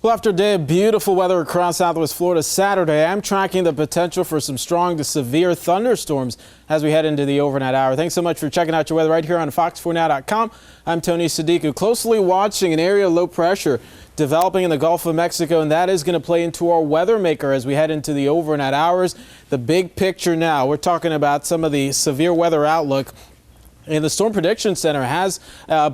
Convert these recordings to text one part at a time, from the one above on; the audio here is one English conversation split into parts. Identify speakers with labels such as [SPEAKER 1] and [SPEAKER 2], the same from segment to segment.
[SPEAKER 1] Well, after a day of beautiful weather across Southwest Florida Saturday, I'm tracking the potential for some strong to severe thunderstorms as we head into the overnight hour. Thanks so much for checking out your weather right here on Fox4Now.com. I'm Tony Sadiku, closely watching an area of low pressure developing in the Gulf of Mexico, and that is going to play into our weather maker as we head into the overnight hours. The big picture now, we're talking about some of the severe weather outlook. And the Storm Prediction Center has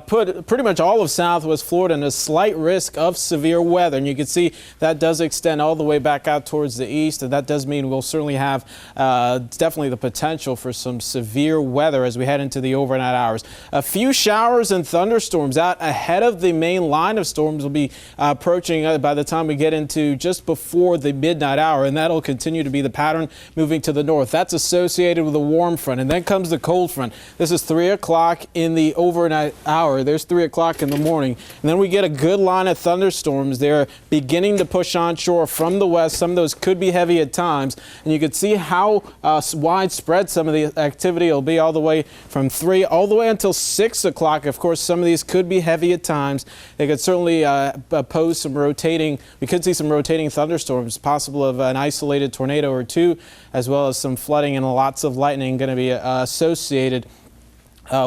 [SPEAKER 1] put pretty much all of Southwest Florida in a slight risk of severe weather. And you can see that does extend all the way back out towards the east. And that does mean we'll certainly have definitely the potential for some severe weather as we head into the overnight hours. A few showers and thunderstorms out ahead of the main line of storms will be approaching by the time we get into just before the midnight hour. And that'll continue to be the pattern moving to the north. That's associated with a warm front. And then comes the cold front. This is 3 o'clock in the overnight hour. There's 3 o'clock in the morning. And then we get a good line of thunderstorms. They're beginning to push onshore from the west. Some of those could be heavy at times. And you can see how widespread some of the activity will be all the way from 3 all the way until 6 o'clock. Of course, some of these could be heavy at times. They could certainly pose some rotating. We could see some rotating thunderstorms, possible of an isolated tornado or two, as well as some flooding and lots of lightning going to be associated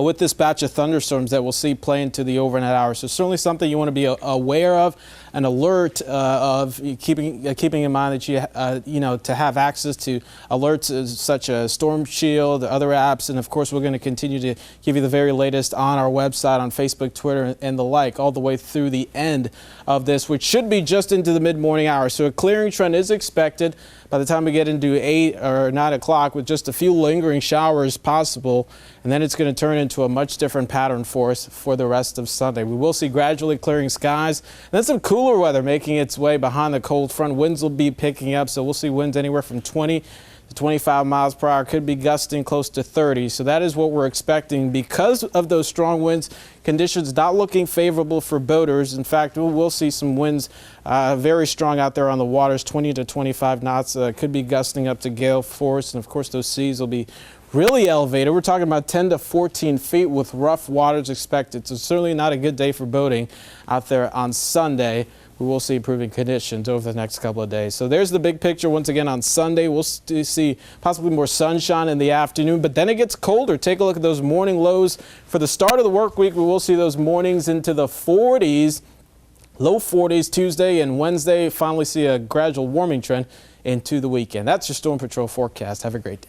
[SPEAKER 1] with this batch of thunderstorms that we'll see play into the overnight hours. So certainly something you want to be aware of and alert of, keeping in mind that you know, to have access to alerts such as Storm Shield, other apps, and of course we're going to continue to give you the very latest on our website, on Facebook, Twitter, and the like, all the way through the end of this, which should be just into the mid-morning hours. So a clearing trend is expected by the time we get into 8 or 9 o'clock, with just a few lingering showers possible, and then it's going to turn into a much different pattern for us for the rest of Sunday. We will see gradually clearing skies, and then some cooler weather making its way behind the cold front. Winds will be picking up, so we'll see winds anywhere from 20 to 25 miles per hour, could be gusting close to 30. So that is what we're expecting because of those strong winds. Conditions not looking favorable for boaters. In fact, we'll see some winds very strong out there on the waters, 20 to 25 knots. Could be gusting up to gale force, and of course those seas will be really elevated. We're talking about 10 to 14 feet with rough waters expected. So certainly not a good day for boating out there on Sunday. We will see improving conditions over the next couple of days. So there's the big picture. Once again, on Sunday, we'll see possibly more sunshine in the afternoon, but then it gets colder. Take a look at those morning lows. For the start of the work week, we will see those mornings into the 40s, low 40s Tuesday and Wednesday. Finally see a gradual warming trend into the weekend. That's your Storm Patrol forecast. Have a great day.